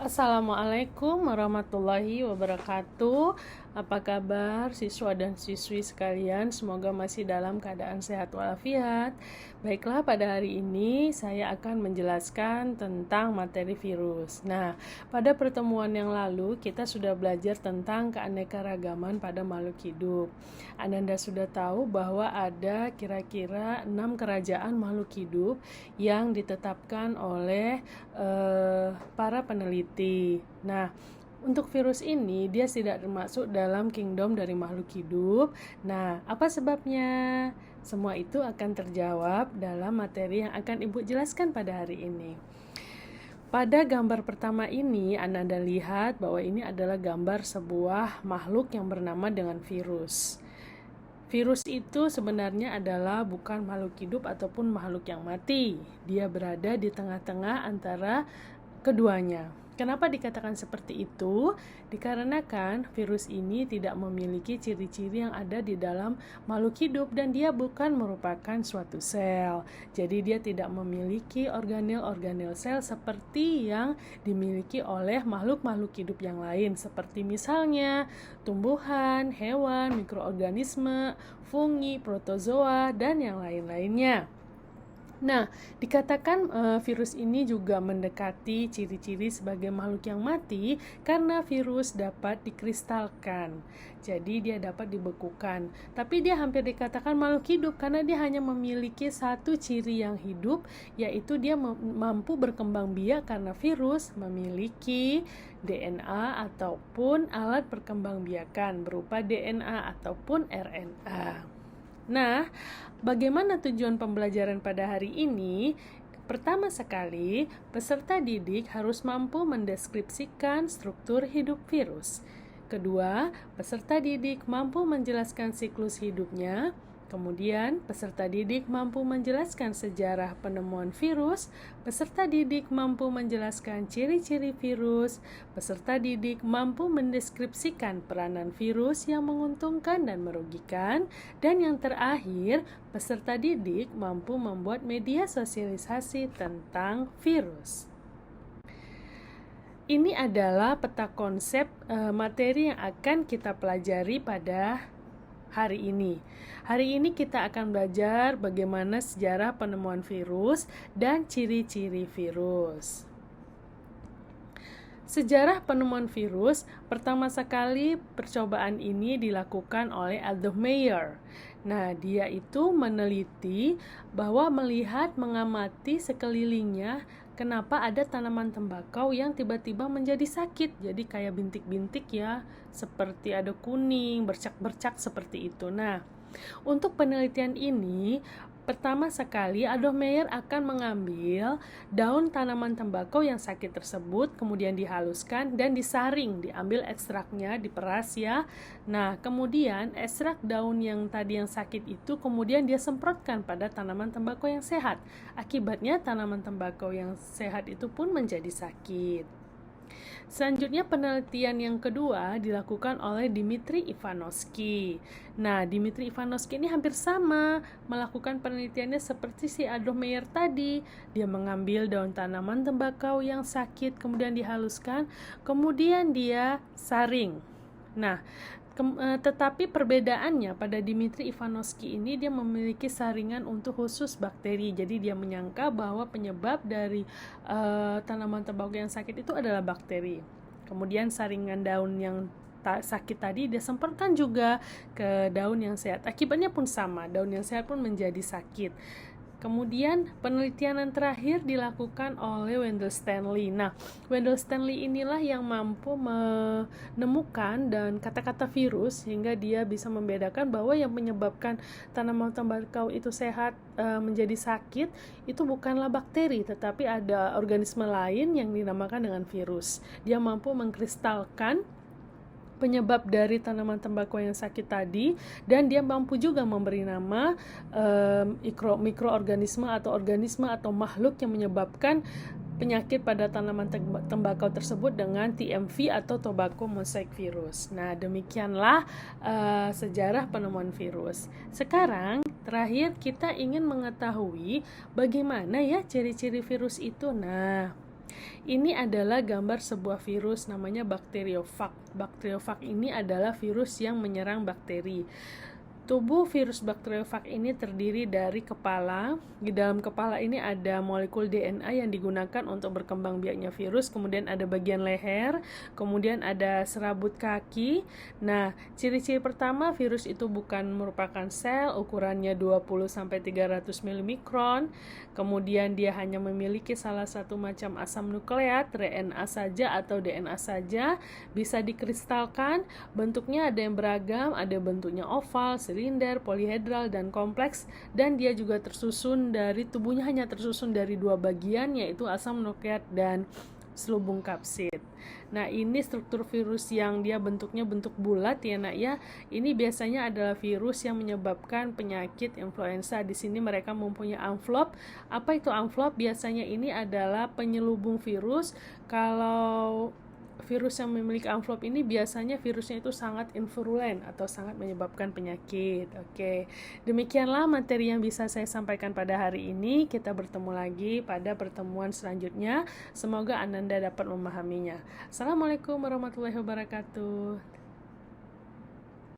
Assalamualaikum warahmatullahi wabarakatuh. Apa kabar siswa dan siswi sekalian? Semoga masih dalam keadaan sehat walafiat. Baiklah, pada hari ini saya akan menjelaskan tentang materi virus. Nah, pada pertemuan yang lalu kita sudah belajar tentang keanekaragaman pada makhluk hidup. Ananda sudah tahu bahwa ada kira-kira 6 kerajaan makhluk hidup yang ditetapkan oleh para peneliti. Nah, untuk virus ini dia tidak termasuk dalam kingdom dari makhluk hidup. Nah, apa sebabnya? Semua itu akan terjawab dalam materi yang akan Ibu jelaskan pada hari ini. Pada gambar pertama ini, Anda lihat bahwa ini adalah gambar sebuah makhluk yang bernama dengan virus. Virus itu sebenarnya adalah bukan makhluk hidup ataupun makhluk yang mati. Dia berada di tengah-tengah antara keduanya. Kenapa dikatakan seperti itu? Dikarenakan virus ini tidak memiliki ciri-ciri yang ada di dalam makhluk hidup dan dia bukan merupakan suatu sel. Jadi dia tidak memiliki organel-organel sel seperti yang dimiliki oleh makhluk-makhluk hidup yang lain, seperti misalnya tumbuhan, hewan, mikroorganisme, fungi, protozoa, dan yang lain-lainnya. Nah, dikatakan virus ini juga mendekati ciri-ciri sebagai makhluk yang mati karena virus dapat dikristalkan. Jadi dia dapat dibekukan. Tapi dia hampir dikatakan makhluk hidup karena dia hanya memiliki satu ciri yang hidup, yaitu dia mampu berkembang biak karena virus memiliki DNA ataupun alat perkembangbiakan berupa DNA ataupun RNA. Nah, bagaimana tujuan pembelajaran pada hari ini? Pertama sekali, peserta didik harus mampu mendeskripsikan struktur hidup virus. Kedua, peserta didik mampu menjelaskan siklus hidupnya. Kemudian, peserta didik mampu menjelaskan sejarah penemuan virus, peserta didik mampu menjelaskan ciri-ciri virus, peserta didik mampu mendeskripsikan peranan virus yang menguntungkan dan merugikan, dan yang terakhir, peserta didik mampu membuat media sosialisasi tentang virus. Ini adalah peta konsep materi yang akan kita pelajari pada hari ini. Hari ini kita akan belajar bagaimana sejarah penemuan virus dan ciri-ciri virus. Sejarah penemuan virus, pertama sekali percobaan ini dilakukan oleh Adolf Meyer. Nah, dia itu meneliti bahwa melihat mengamati sekelilingnya kenapa ada tanaman tembakau yang tiba-tiba menjadi sakit. Jadi kayak bintik-bintik ya, seperti ada kuning, bercak-bercak seperti itu. Nah, untuk penelitian ini, pertama sekali Adolf Meyer akan mengambil daun tanaman tembakau yang sakit tersebut, kemudian dihaluskan dan disaring, diambil ekstraknya, diperas ya. Nah, kemudian ekstrak daun yang tadi yang sakit itu kemudian dia semprotkan pada tanaman tembakau yang sehat. Akibatnya tanaman tembakau yang sehat itu pun menjadi sakit. Selanjutnya penelitian yang kedua dilakukan oleh Dmitri Ivanovsky. Nah, Dmitri Ivanovsky ini hampir sama melakukan penelitiannya seperti si Adolf Meyer tadi. Dia mengambil daun tanaman tembakau yang sakit, kemudian dihaluskan, kemudian dia saring. Nah, tetapi perbedaannya pada Dmitri Ivanovsky ini dia memiliki saringan untuk khusus bakteri. Jadi dia menyangka bahwa penyebab dari tanaman tembakau yang sakit itu adalah bakteri. Kemudian saringan daun yang sakit tadi dia semprotkan juga ke daun yang sehat. Akibatnya pun sama, daun yang sehat pun menjadi sakit. Kemudian penelitian yang terakhir dilakukan oleh Wendell Stanley. Nah, Wendell Stanley inilah yang mampu menemukan dan kata-kata virus sehingga dia bisa membedakan bahwa yang menyebabkan tanaman tembakau itu sehat menjadi sakit itu bukanlah bakteri, tetapi ada organisme lain yang dinamakan dengan virus. Dia mampu mengkristalkan penyebab dari tanaman tembakau yang sakit tadi, dan dia mampu juga memberi nama mikroorganisme atau organisme atau makhluk yang menyebabkan penyakit pada tanaman tembakau tersebut dengan TMV atau tobacco mosaic virus. Nah, demikianlah sejarah penemuan virus. Sekarang terakhir kita ingin mengetahui bagaimana ya ciri-ciri virus itu. Nah, Ini adalah gambar sebuah virus namanya bakteriofag. Bakteriofag ini adalah virus yang menyerang bakteri. Tubuh virus bakteriofag ini terdiri dari kepala. Di dalam kepala ini ada molekul DNA yang digunakan untuk berkembang biaknya virus. Kemudian ada bagian leher, kemudian ada serabut kaki. Nah, ciri-ciri pertama, virus itu bukan merupakan sel, ukurannya 20-300 milimikron. Kemudian dia hanya memiliki salah satu macam asam nukleat, RNA saja atau DNA saja. Bisa dikristalkan, bentuknya ada yang beragam, ada bentuknya oval, silinder, polihedral, dan kompleks, dan dia juga tubuhnya hanya tersusun dari dua bagian, yaitu asam nukleat dan selubung kapsid. Nah, ini struktur virus yang dia bentuknya bentuk bulat ya nak ya. Ini biasanya adalah virus yang menyebabkan penyakit influenza. Di sini mereka mempunyai amplop. Apa itu amplop? Biasanya ini adalah penyelubung virus. Kalau virus yang memiliki amplop ini biasanya virusnya itu sangat invirulen atau sangat menyebabkan penyakit. Oke, demikianlah materi yang bisa saya sampaikan pada hari ini. Kita bertemu lagi pada pertemuan selanjutnya. Semoga Ananda dapat memahaminya. Assalamualaikum warahmatullahi wabarakatuh.